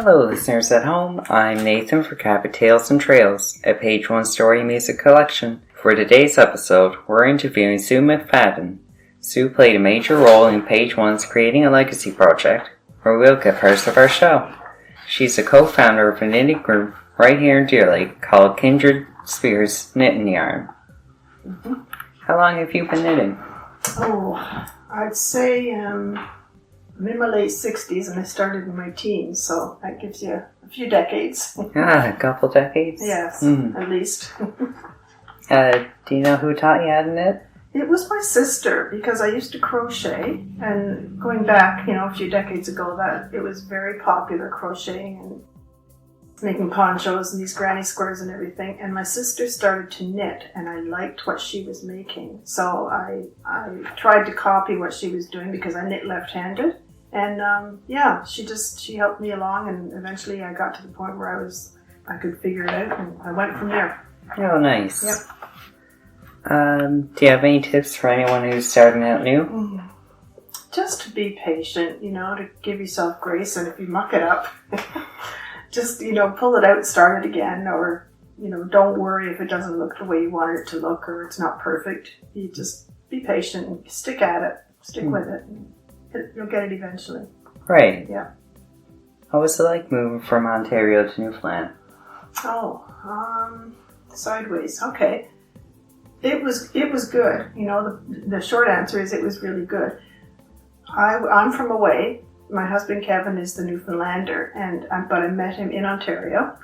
Hello listeners at home, I'm Nathan for Cabot Tales and Trails, a page one story music collection. For today's episode, we're interviewing Sue McFadden. Sue played a major role in page one's Creating a Legacy project, where we'll get first of our show. She's a co-founder of a knitting group right here in Deer Lake called Kindred Spears Knitting Yarn. Mm-hmm. How long have you been knitting? I'd say I'm in my late 60s and I started in my teens, so that gives you a few decades. A couple decades? Yes, at least. Do you know who taught you how to knit? It was my sister, because I used to crochet, and going back, a few decades ago, that it was very popular, crocheting and making ponchos and these granny squares and everything. And my sister started to knit, and I liked what she was making, so I tried to copy what she was doing because I knit left-handed. And she helped me along, and eventually I got to the point where I could figure it out, and I went from there. Oh, nice. Yep. Do you have any tips for anyone who's starting out new? Just to be patient, to give yourself grace, and if you muck it up, just, pull it out, start it again, or, don't worry if it doesn't look the way you want it to look or it's not perfect. You just be patient and stick at it, stick with it, and you'll get it eventually. Right. Yeah. What was it like moving from Ontario to Newfoundland? Sideways. Okay. It was good. The short answer is it was really good. I'm from away. My husband Kevin is the Newfoundlander, but I met him in Ontario.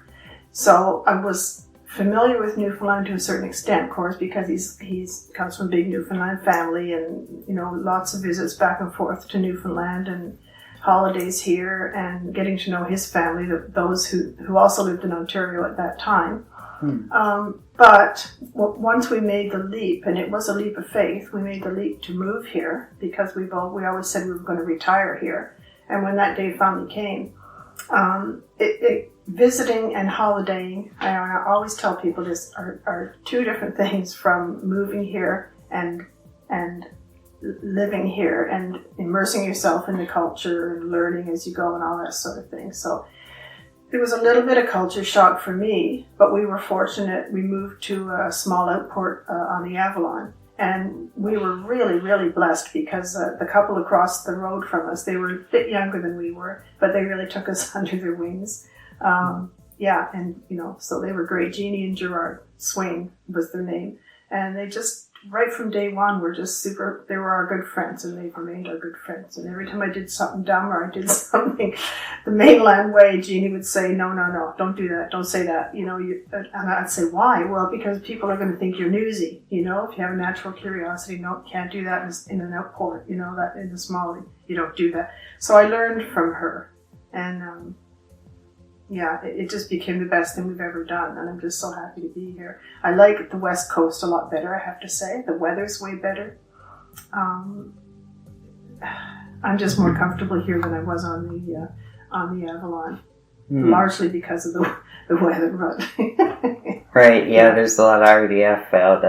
So I was familiar with Newfoundland to a certain extent, of course, because he's comes from a big Newfoundland family, and lots of visits back and forth to Newfoundland and holidays here, and getting to know his family, those who also lived in Ontario at that time. But once we made the leap, and it was a leap of faith, we made the leap to move here because we always said we were going to retire here. And when that day finally came, visiting and holidaying, I always tell people this, are two different things from moving here and living here and immersing yourself in the culture and learning as you go and all that sort of thing. So there was a little bit of culture shock for me, but we were fortunate. We moved to a small outport on the Avalon, and we were really, really blessed because the couple across the road from us, they were a bit younger than we were, but they really took us under their wings. So they were great. Jeannie and Gerard Swain was their name, and they just, right from day one, were just super. They were our good friends, and they've remained our good friends. And every time I did something dumb or I did something the mainland way, Jeannie would say, no, don't do that, don't say that, and I'd say, why? Well, because people are going to think you're newsy, if you have a natural curiosity, no, can't do that in an outport, that in the small, you don't do that. So I learned from her, and it just became the best thing we've ever done, and I'm just so happy to be here. I like the West Coast a lot better, I have to say. The weather's way better. I'm just more comfortable here than I was on the Avalon, largely because of the weather. But Right, yeah, there's a lot of RDF out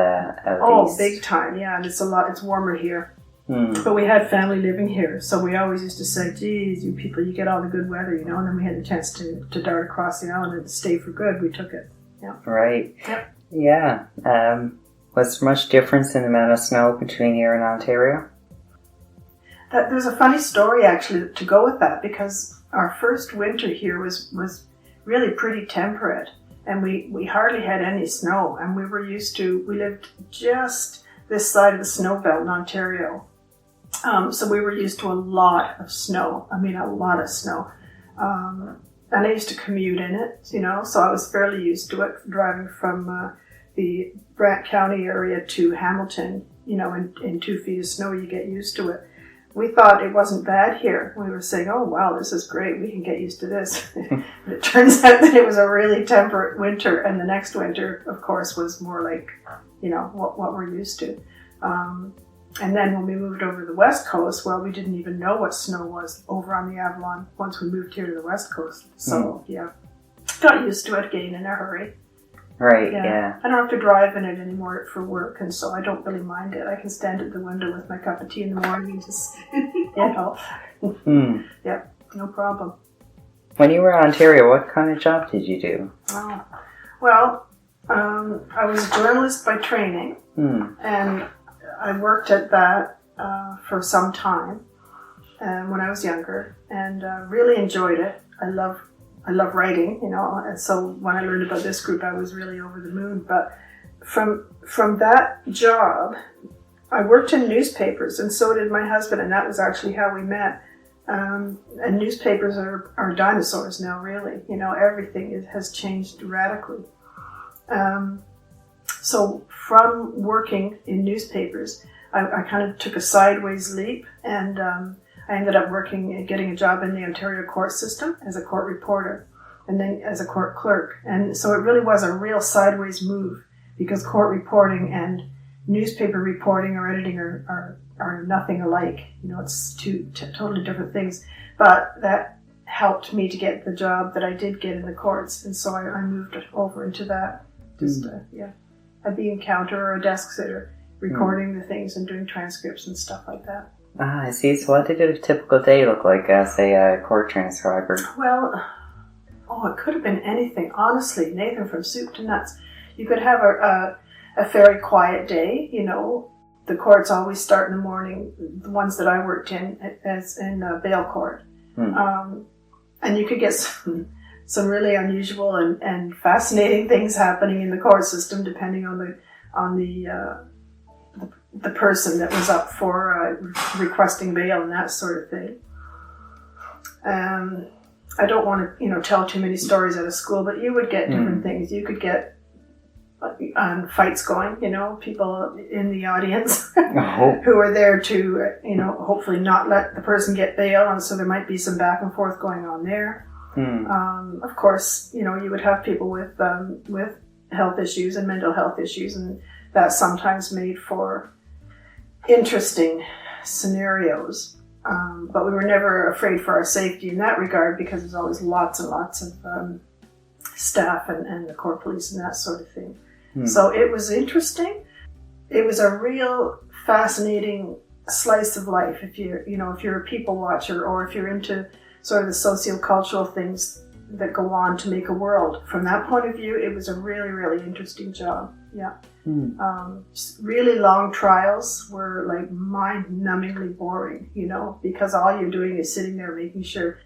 east. Big time, yeah, and it's warmer here. But we had family living here, so we always used to say, geez, you people, you get all the good weather, and then we had the chance to dart across the island and stay for good. We took it. Yeah. Right. Yep. Yeah. Was there much difference in the amount of snow between here and Ontario? There's a funny story, actually, to go with that, because our first winter here was really pretty temperate, and we hardly had any snow, and we lived just this side of the snow belt in Ontario. So we were used to a lot of snow. A lot of snow. And I used to commute in it, so I was fairly used to it, driving from the Brant County area to Hamilton, in 2 feet of snow, you get used to it. We thought it wasn't bad here. We were saying, oh, wow, this is great. We can get used to this. But it turns out that it was a really temperate winter, and the next winter, of course, was more like, what we're used to. And then when we moved over to the West Coast, well, we didn't even know what snow was over on the Avalon once we moved here to the West Coast. So, got used to it again in a hurry. Right, yeah. I don't have to drive in it anymore for work, and so I don't really mind it. I can stand at the window with my cup of tea in the morning and just, Yeah, no problem. When you were in Ontario, what kind of job did you do? Oh. Well, I was a journalist by training, and I worked at that for some time when I was younger, and really enjoyed it. I love writing, and so when I learned about this group, I was really over the moon. But from that job, I worked in newspapers, and so did my husband, and that was actually how we met. And newspapers are dinosaurs now, really. Everything has changed radically. So from working in newspapers, I kind of took a sideways leap, and I ended up getting a job in the Ontario court system as a court reporter, and then as a court clerk. And so it really was a real sideways move, because court reporting and newspaper reporting or editing are nothing alike. It's two totally different things. But that helped me to get the job that I did get in the courts, and so I moved over into that. Just I'd be a counter or a desk sitter, recording the things and doing transcripts and stuff like that. I see. So what did a typical day look like as a court transcriber? Well, it could have been anything. Honestly, Nathan, from soup to nuts. You could have a very quiet day. The courts always start in the morning. The ones that I worked in, as in bail court, and you could get some really unusual and fascinating things happening in the court system, depending on the person that was up for requesting bail and that sort of thing. I don't want to tell too many stories out of school, but you would get different things. You could get fights going, people in the audience who are there to hopefully not let the person get bail, and so there might be some back and forth going on there. Of course, you would have people with health issues and mental health issues, and that sometimes made for interesting scenarios. But we were never afraid for our safety in that regard, because there's always lots and lots of staff and the court police and that sort of thing. So it was interesting. It was a real fascinating slice of life if you're a people watcher, or if you're into sort of the socio-cultural things that go on to make a world. From that point of view, it was a really, really interesting job. Yeah. Really long trials were like mind-numbingly boring, because all you're doing is sitting there making sure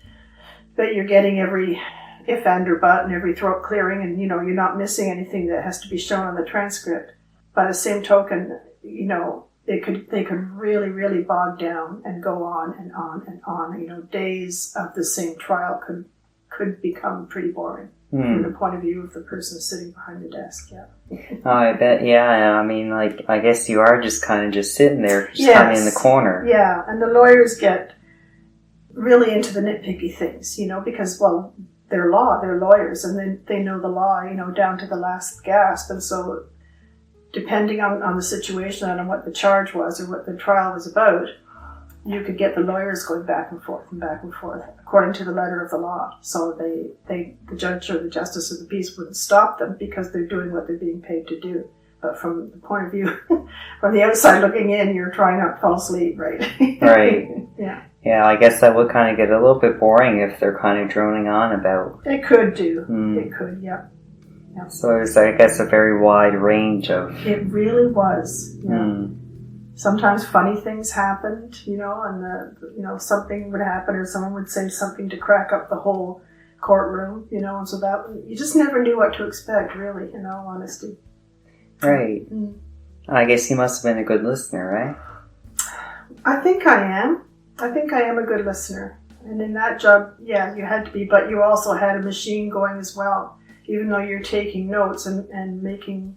that you're getting every if and or but and every throat clearing, and you're not missing anything that has to be shown on the transcript. By the same token, they could really, really bog down and go on and on and on. Days of the same trial could become pretty boring from the point of view of the person sitting behind the desk. Yeah. Oh, I bet. Yeah. I mean, I guess you are just kind of sitting there, kind of in the corner. Yeah, and the lawyers get really into the nitpicky things, because they're lawyers, and then they know the law, down to the last gasp, and so depending on the situation and on what the charge was or what the trial was about, you could get the lawyers going back and forth according to the letter of the law. So the judge or the justice of the peace wouldn't stop them, because they're doing what they're being paid to do. But from the point of view, from the outside looking in, you're trying not to fall asleep, right? Right. Yeah. Yeah, I guess that would kind of get a little bit boring if they're kind of droning on about. It could do. It could, yeah. So there's, I guess, a very wide range of... It really was, yeah. Sometimes funny things happened, and something would happen, or someone would say something to crack up the whole courtroom, and so that, you just never knew what to expect, really, in all honesty. Right. I guess you must have been a good listener, right? I think I am. I think I am a good listener. And in that job, yeah, you had to be, but you also had a machine going as well. Even though you're taking notes and making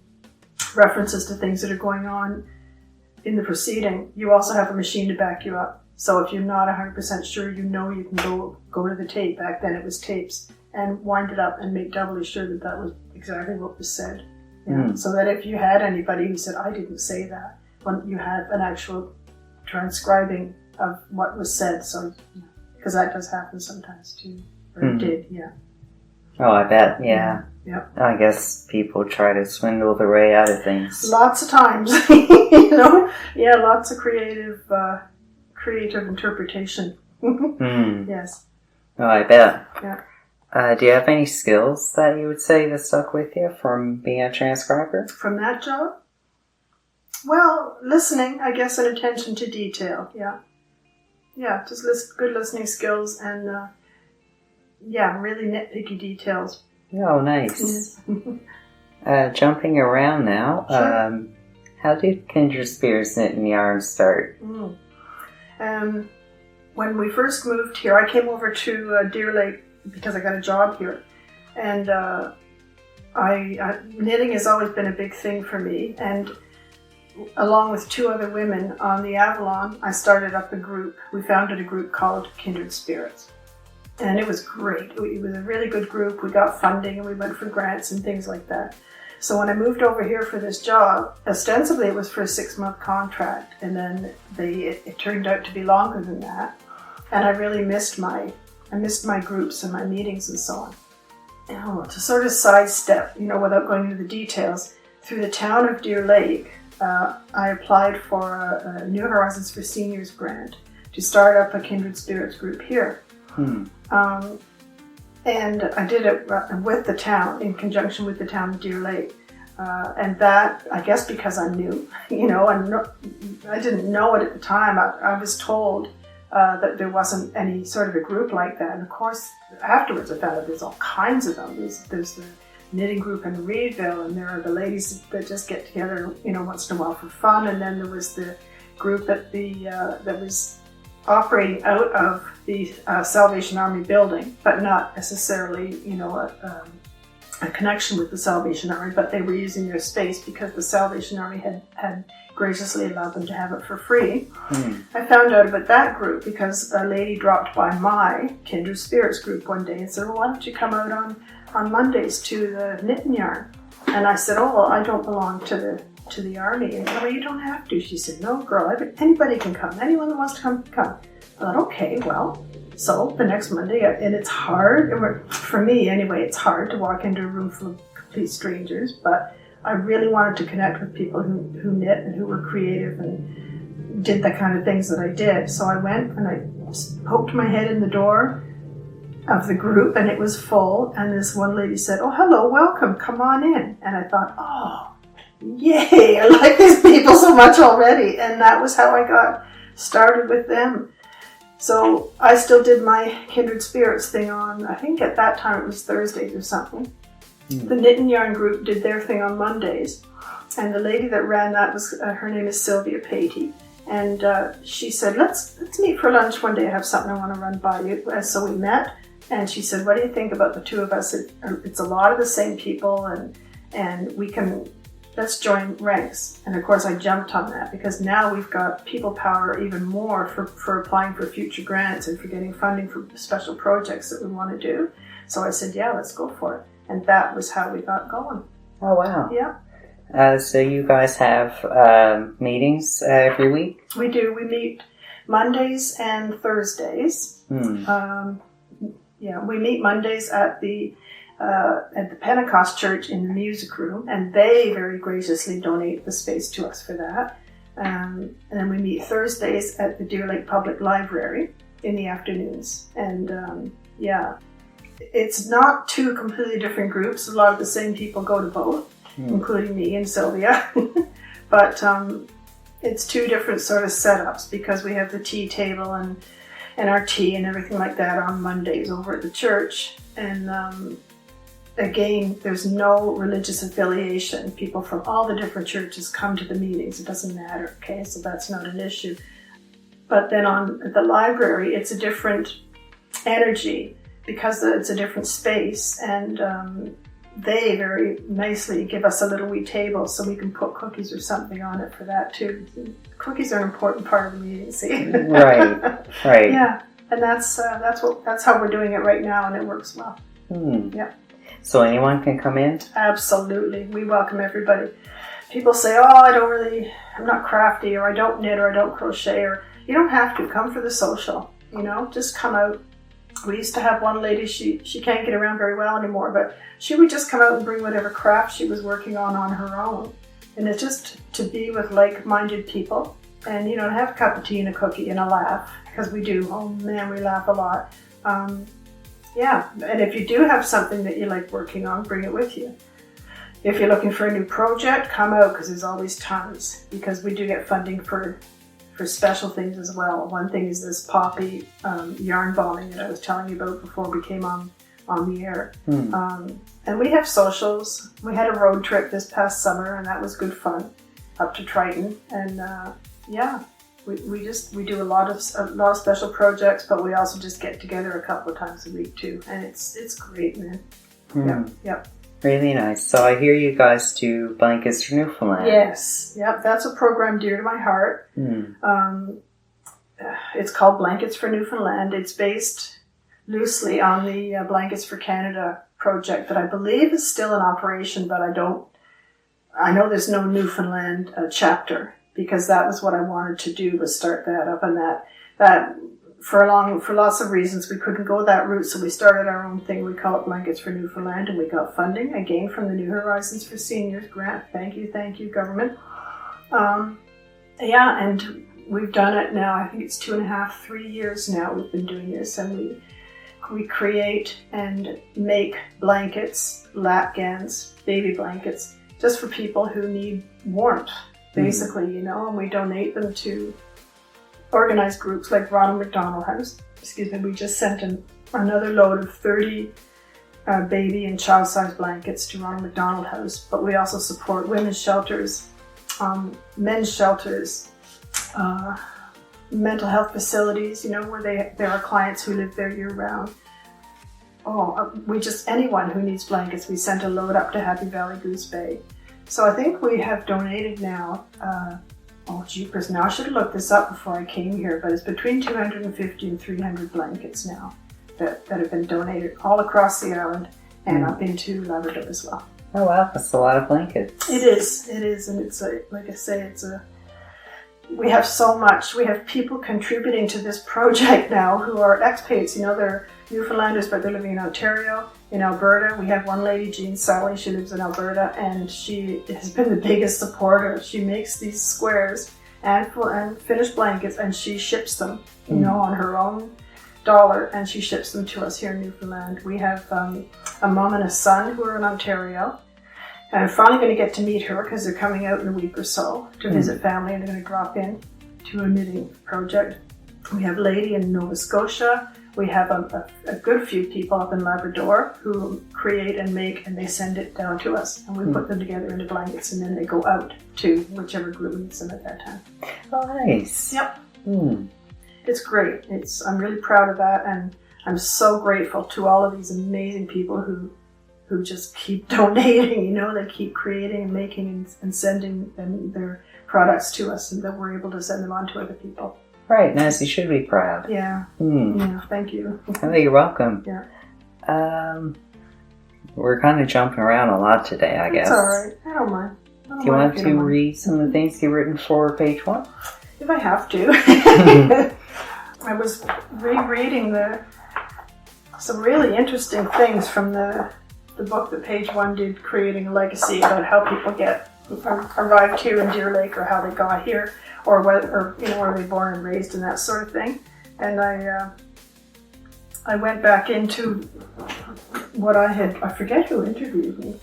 references to things that are going on in the proceeding, you also have a machine to back you up. So if you're not 100% sure, you can go to the tape. Back then it was tapes, and wind it up and make doubly sure that was exactly what was said. Yeah. So that if you had anybody who said, I didn't say that, when you had an actual transcribing of what was said. So, because that does happen sometimes too. Or it did, yeah. Oh, I bet, yeah. Yep. I guess people try to swindle their way out of things. Lots of times, Yeah, lots of creative interpretation. Yes. Oh, I bet. Yeah. Do you have any skills that you would say that stuck with you from being a transcriber? From that job? Well, listening, I guess, and attention to detail, yeah. Yeah, just good listening skills and, really nitpicky details. Oh, nice. Yes. Jumping around now, Sure. how did Kindred Spirits Knit and Yarn start? When we first moved here, I came over to Deer Lake because I got a job here. And knitting has always been a big thing for me. And along with two other women on the Avalon, I started up a group. We founded a group called Kindred Spirits. And it was great. It was a really good group. We got funding and we went for grants and things like that. So when I moved over here for this job, ostensibly it was for a 6-month contract. And then it turned out to be longer than that. And I really missed my groups and my meetings and so on. To sort of sidestep, without going into the details, through the town of Deer Lake, I applied for a New Horizons for Seniors grant to start up a Kindred Spirits group here. And I did it with the town, in conjunction with the town of Deer Lake. And that, I guess because I knew, I didn't know it at the time. I was told that there wasn't any sort of a group like that. And of course, afterwards I found out there's all kinds of them. There's the knitting group in Reedville, and there are the ladies that just get together, once in a while for fun. And then there was the group at that was operating out of the Salvation Army building, but not necessarily, a connection with the Salvation Army, but they were using their space because the Salvation Army had graciously allowed them to have it for free. I found out about that group because a lady dropped by my Kindred Spirits group one day and said, well, why don't you come out on Mondays to the knit and yarn? And I said, oh, well, I don't belong to the army. And well, you don't have to. She said, no, girl, anybody can come. Anyone that wants to come, come. I thought, okay, well. So the next Monday, and it's hard, for me anyway, it's hard to walk into a room full of complete strangers, but I really wanted to connect with people who knit and who were creative and did the kind of things that I did. So I went and I poked my head in the door of the group, and it was full, and this one lady said, oh, hello, welcome, come on in. And I thought, oh, yay, I like these people so much already. And that was how I got started with them. So I still did my Kindred Spirits thing on, I think at that time it was Thursdays or something. The Knit and Yarn group did their thing on Mondays. And the lady that ran that was, her name is Sylvia Patey. And she said, let's meet for lunch one day. I have something I want to run by you. So we met, and she said, what do you think about the two of us? It's a lot of the same people, and let's join ranks. And of course I jumped on that because now we've got people power even more for applying for future grants and for getting funding for special projects that we want to do. So I said, yeah, let's go for it. And that was how we got going. Oh, wow. Yeah. So you guys have meetings every week? We do. We meet Mondays and Thursdays. We meet Mondays at the Pentecost Church in the music room, and they very graciously donate the space to us for that. And then we meet Thursdays at the Deer Lake Public Library in the afternoons. And it's not two completely different groups. A lot of the same people go to both, including me and Sylvia. But it's two different sort of setups because we have the tea table and our tea and everything like that on Mondays over at the church. And again, there's no religious affiliation. People from all the different churches come to the meetings. It doesn't matter, okay? So that's not an issue. But then at the library, it's a different energy because it's a different space. And they very nicely give us a little wee table so we can put cookies or something on it for that too. Cookies are an important part of the meeting, see? Right. Yeah, and that's how we're doing it right now, and it works well. Yeah. So anyone can come in? Absolutely. We welcome everybody. People say, I'm not crafty, or I don't knit, or I don't crochet, or you don't have to. Come for the social, just come out. We used to have one lady, she can't get around very well anymore, but she would just come out and bring whatever craft she was working on her own. And it's just to be with like-minded people and, to have a cup of tea and a cookie and a laugh, because we do. Oh man, we laugh a lot. Yeah, and if you do have something that you like working on, bring it with you. If you're looking for a new project, come out, because there's always tons. Because we do get funding for special things as well. One thing is this poppy yarn bombing that I was telling you about before we came on the air. And we have socials. We had a road trip this past summer, and that was good fun, up to Triton. And we do a lot of special projects, but we also just get together a couple of times a week too, and it's great, man. Yep. Really nice. So I hear you guys do Blankets for Newfoundland. Yes. Yep. That's a program dear to my heart. It's called Blankets for Newfoundland. It's based loosely on the Blankets for Canada project that I believe is still in operation, but I know there's no Newfoundland chapter, because that was what I wanted to do, was start that up, and that for lots of reasons we couldn't go that route, so we started our own thing. We call it Blankets for Newfoundland, and we got funding again from the New Horizons for Seniors grant. Thank you, government. And we've done it now. I think it's 2.5, 3 years now we've been doing this, and we create and make blankets, lapgans, baby blankets, just for people who need warmth, basically, and we donate them to organized groups like Ronald McDonald House. We just sent another load of 30 baby and child-sized blankets to Ronald McDonald House, but we also support women's shelters, men's shelters, mental health facilities, where there are clients who live there year-round. Anyone who needs blankets, we sent a load up to Happy Valley Goose Bay. So I think we have donated now, jeepers, now I should have looked this up before I came here, but it's between 250 and 300 blankets now that have been donated all across the island and up into Labrador as well. Oh wow, that's a lot of blankets. It is, and it's we have so much. We have people contributing to this project now who are expats. They're Newfoundlanders, but they're living in Ontario, in Alberta. We have one lady, Jean Sully, she lives in Alberta, and she has been the biggest supporter. She makes these squares and finished blankets, and she ships them, on her own dollar, and she ships them to us here in Newfoundland. We have a mom and a son who are in Ontario. And I'm finally going to get to meet her, because they're coming out in a week or so to visit family, and they're going to drop in to a knitting project. We have a lady in Nova Scotia. We have a good few people up in Labrador who create and make, and they send it down to us, and we put them together into blankets, and then they go out to whichever group needs them at that time. Oh, nice. Yep. It's great. I'm really proud of that, and I'm so grateful to all of these amazing people who just keep donating, they keep creating and making and sending their products to us, and that we're able to send them on to other people. Right, nice. You should be proud. Yeah. Yeah, thank you. Oh, you're welcome. Yeah. We're kind of jumping around a lot today, I guess. It's alright. I don't mind. Do you want to read some of the things you've written for page 1? If I have to. I was rereading some really interesting things from the book that page 1 did, Creating a Legacy, about how people arrived here in Deer Lake, or how they got here, or were they born and raised, and that sort of thing. And I went back into what I forget who interviewed me.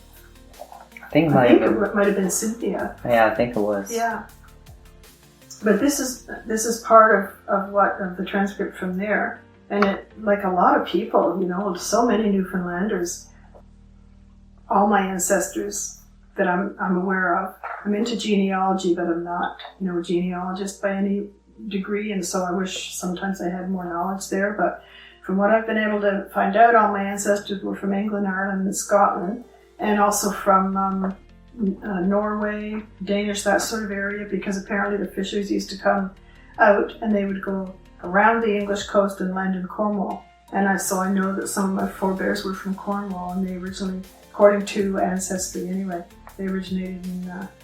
I think it might have been Cynthia. Yeah, I think it was. Yeah. But this is part of the transcript from there. And it, like a lot of people, so many Newfoundlanders, all my ancestors that I'm aware of. I'm into genealogy, but I'm not, a genealogist by any degree, and so I wish sometimes I had more knowledge there. But from what I've been able to find out, all my ancestors were from England, Ireland, and Scotland, and also from Norway, Danish, that sort of area, because apparently the fishers used to come out and they would go around the English coast and land in Cornwall. And so I know that some of my forebears were from Cornwall, and they originally, according to Ancestry anyway, they originated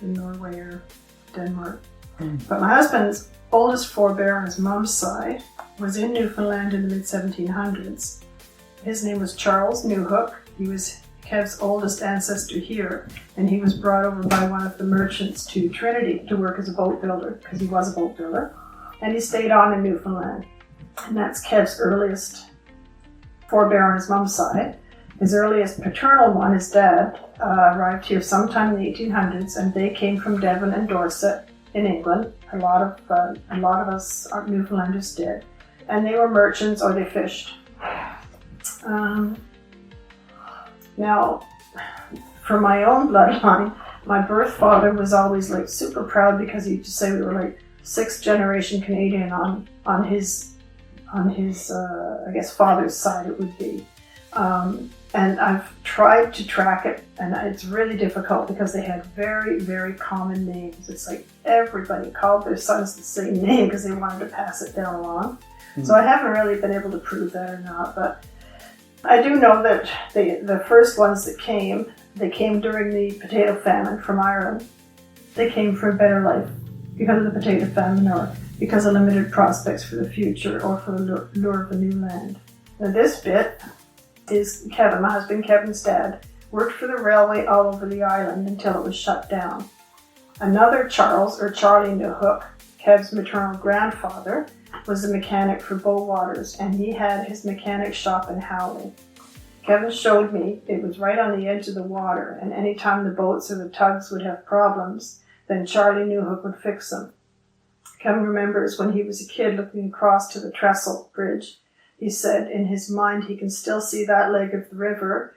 in Norway or Denmark. But my husband's oldest forebear on his mom's side was in Newfoundland in the mid-1700s. His name was Charles Newhook. He was Kev's oldest ancestor here, and he was brought over by one of the merchants to Trinity to work as a boat builder, because he was a boat builder, and he stayed on in Newfoundland. And that's Kev's earliest forebear on his mom's side. His earliest paternal one, his dad, arrived here sometime in the 1800s, and they came from Devon and Dorset in England. A lot of us Newfoundlanders did, and they were merchants or they fished. Now, for my own bloodline, my birth father was always like super proud because he used to say we were like 6th generation Canadian on his I guess father's side it would be. And I've tried to track it, and it's really difficult because they had very, very common names. It's like everybody called their sons the same name because they wanted to pass it down along. Mm-hmm. So I haven't really been able to prove that or not, but I do know that the first ones that came, they came during the potato famine from Ireland. They came for a better life because of the potato famine or because of limited prospects for the future or for the lure of a new land. Now this bit is Kevin, my husband Kevin's dad, worked for the railway all over the island until it was shut down. Another Charles, or Charlie Newhook, Kev's maternal grandfather, was a mechanic for Bowwaters, and he had his mechanic shop in Howley. Kevin showed me it was right on the edge of the water, and any time the boats or the tugs would have problems, then Charlie Newhook would fix them. Kevin remembers when he was a kid looking across to the trestle bridge. He said in his mind he can still see that leg of the river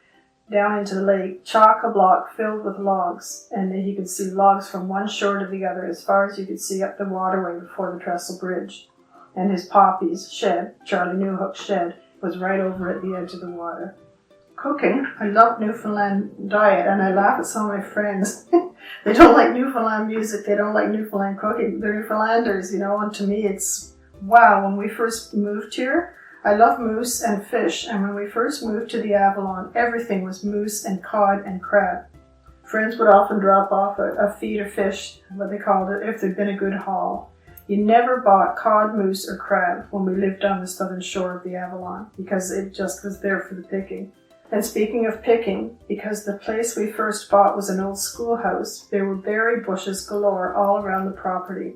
down into the lake, chock-a-block filled with logs, and he could see logs from one shore to the other as far as you could see up the waterway before the trestle bridge. And his poppy's shed, Charlie Newhook's shed, was right over at the edge of the water. Cooking, I love Newfoundland diet, and I laugh at some of my friends. They don't like Newfoundland music, they don't like Newfoundland cooking. They're Newfoundlanders, and to me it's, wow, when we first moved here, I love moose and fish, and when we first moved to the Avalon, everything was moose and cod and crab. Friends would often drop off a feed of fish, what they called it, if there'd been a good haul. You never bought cod, moose, or crab when we lived on the southern shore of the Avalon, because it just was there for the picking. And speaking of picking, because the place we first bought was an old schoolhouse, there were berry bushes galore all around the property.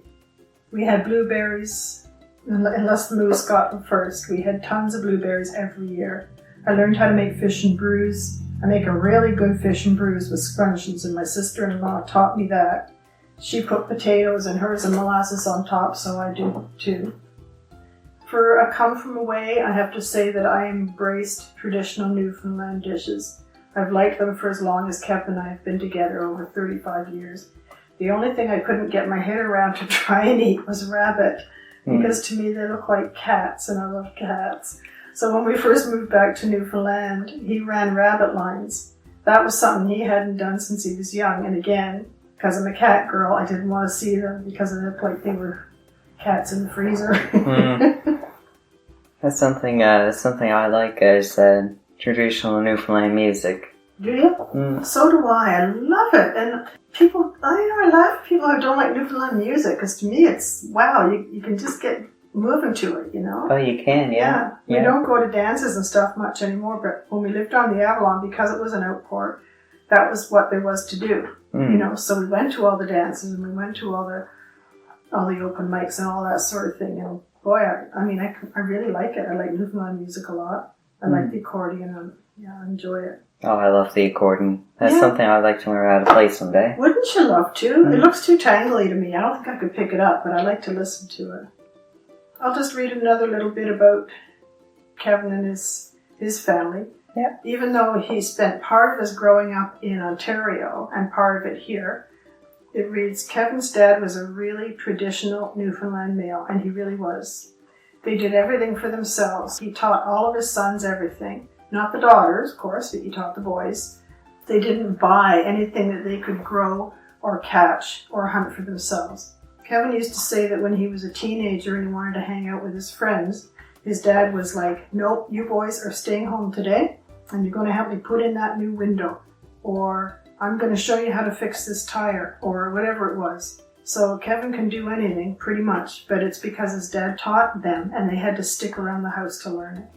We had blueberries, unless the moose got them first. We had tons of blueberries every year. I learned how to make fish and brews. I make a really good fish and brews with scrunchions, and my sister-in-law taught me that. She put potatoes and hers and molasses on top, so I do too. For a come from away, I have to say that I embraced traditional Newfoundland dishes. I've liked them for as long as Kevin and I have been together, over 35 years. The only thing I couldn't get my head around to try and eat was rabbit, because to me they look like cats, and I love cats. So when we first moved back to Newfoundland, he ran rabbit lines. That was something he hadn't done since he was young, and again, because I'm a cat girl, I didn't want to see them because they looked like they were cats in the freezer. That's something I like as traditional Newfoundland music. Do you? So do I. I love it. And people, I laugh at people who don't like Newfoundland music, because to me it's, wow, you can just get moving to it, Oh, you can, yeah. We don't go to dances and stuff much anymore, but when we lived on the Avalon, because it was an outport, that was what there was to do. So we went to all the dances and we went to all the open mics and all that sort of thing. And boy, I really like it. I like Newfoundland music a lot. I like the accordion, and I enjoy it. Oh, I love the accordion. That's something I'd like to learn how to play someday. Wouldn't you love to? It looks too tangly to me. I don't think I could pick it up, but I like to listen to it. I'll just read another little bit about Kevin and his family. Yeah. Even though he spent part of his growing up in Ontario and part of it here, it reads, Kevin's dad was a really traditional Newfoundland male, and he really was. They did everything for themselves. He taught all of his sons everything. Not the daughters, of course, but he taught the boys. They didn't buy anything that they could grow or catch or hunt for themselves. Kevin used to say that when he was a teenager and he wanted to hang out with his friends, his dad was like, nope, you boys are staying home today, and you're going to help me put in that new window, or I'm going to show you how to fix this tire, or whatever it was. So Kevin can do anything, pretty much, but it's because his dad taught them, and they had to stick around the house to learn it.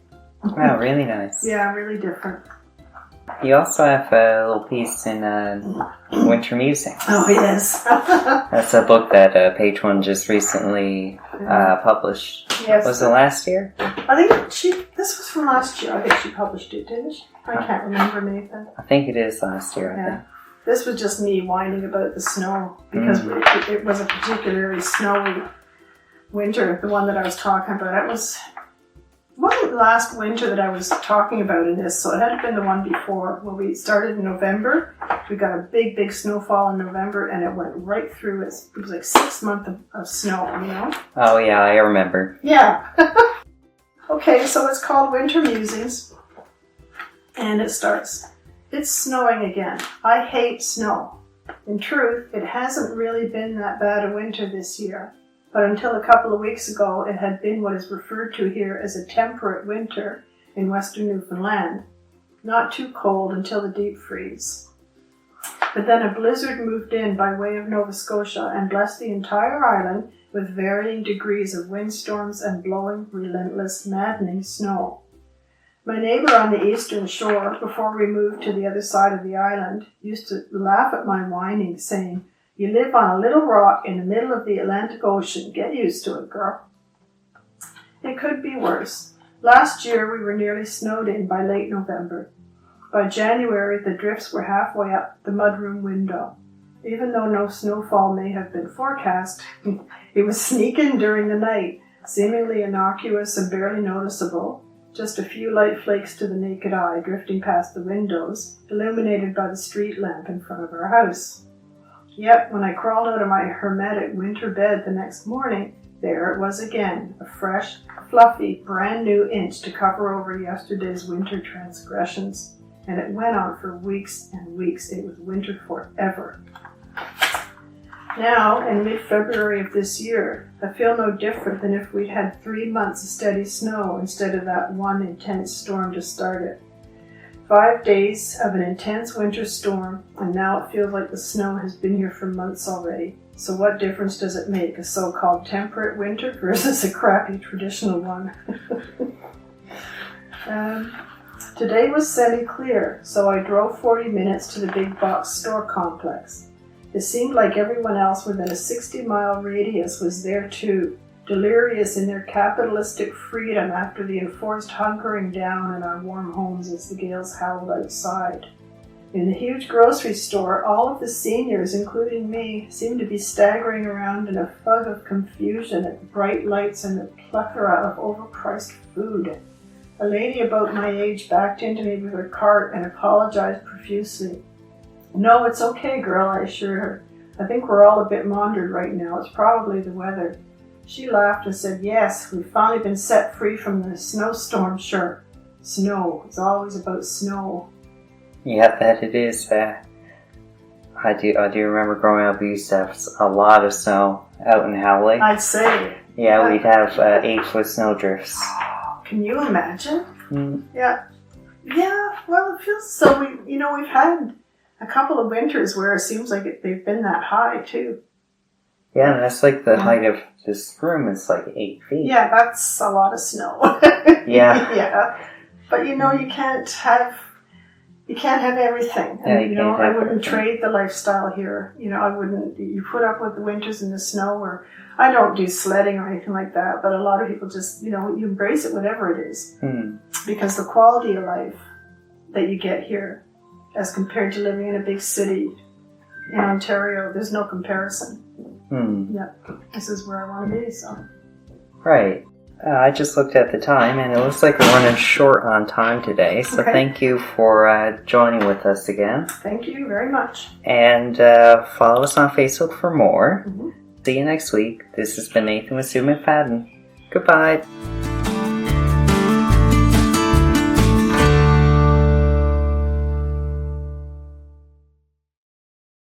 Wow, really nice. Yeah, really different. You also have a little piece in Winter Musings. Oh, yes. That's a book that Page One just recently published. Yes. Was it last year? I think this was from last year. I think she published it, didn't she? I can't remember, Nathan. I think it is last year, I think. This was just me whining about the snow because it was a particularly snowy winter, the one that I was talking about. It wasn't the last winter that I was talking about in this, so it had been the one before. Well, we started in November. We got a big, big snowfall in November, and it went right through. It was like 6 months of snow, you know? Oh, yeah, I remember. Yeah. Okay, so it's called Winter Musings, and it starts. It's snowing again. I hate snow. In truth, it hasn't really been that bad a winter this year. But until a couple of weeks ago, it had been what is referred to here as a temperate winter in western Newfoundland. Not too cold until the deep freeze. But then a blizzard moved in by way of Nova Scotia and blessed the entire island with varying degrees of windstorms and blowing, relentless, maddening snow. My neighbor on the eastern shore, before we moved to the other side of the island, used to laugh at my whining, saying, "You live on a little rock in the middle of the Atlantic Ocean. Get used to it, girl." It could be worse. Last year we were nearly snowed in by late November. By January the drifts were halfway up the mudroom window. Even though no snowfall may have been forecast, it was sneaking during the night, seemingly innocuous and barely noticeable. Just a few light flakes to the naked eye drifting past the windows, illuminated by the street lamp in front of our house. Yet, when I crawled out of my hermetic winter bed the next morning, there it was again, a fresh, fluffy, brand new inch to cover over yesterday's winter transgressions. And it went on for weeks and weeks. It was winter forever. Now, in mid-February of this year, I feel no different than if we'd had 3 months of steady snow instead of that one intense storm to start it. 5 days of an intense winter storm, and now it feels like the snow has been here for months already. So what difference does it make, a so-called temperate winter versus a crappy traditional one? Today was semi-clear, so I drove 40 minutes to the big box store complex. It seemed like everyone else within a 60-mile radius was there too, delirious in their capitalistic freedom after the enforced hunkering down in our warm homes as the gales howled outside. In the huge grocery store, all of the seniors, including me, seemed to be staggering around in a fog of confusion at the bright lights and the plethora of overpriced food. A lady about my age backed into me with her cart and apologized profusely. "No, it's okay, girl," I assured her. "I think we're all a bit maundered right now. It's probably the weather." She laughed and said, "Yes, we've finally been set free from the snowstorm, sure. Snow. It's always about snow." Yeah, that it is. I do remember growing up, we used to have a lot of snow out in Howley. I'd say. Yeah, we'd have 8-foot snow drifts. Can you imagine? Mm. Yeah. Yeah, well, it feels so. We've had a couple of winters where it seems like they've been that high, too. Yeah, and that's like the height of this room is like 8 feet. Yeah, that's a lot of snow. Yeah. Yeah. But you can't have everything. And, Yeah, I wouldn't trade the lifestyle here. I wouldn't. You put up with the winters and the snow, or I don't do sledding or anything like that. But a lot of people just, you embrace it, whatever it is, because the quality of life that you get here, as compared to living in a big city in Ontario, there's no comparison. Yeah, this is where I want to be. So. Right. I just looked at the time, and it looks like we're running short on time today, so Thank you for joining with us again. Thank you very much. And follow us on Facebook for more. See you next week. This has been Nathan with Sue McFadden. Goodbye.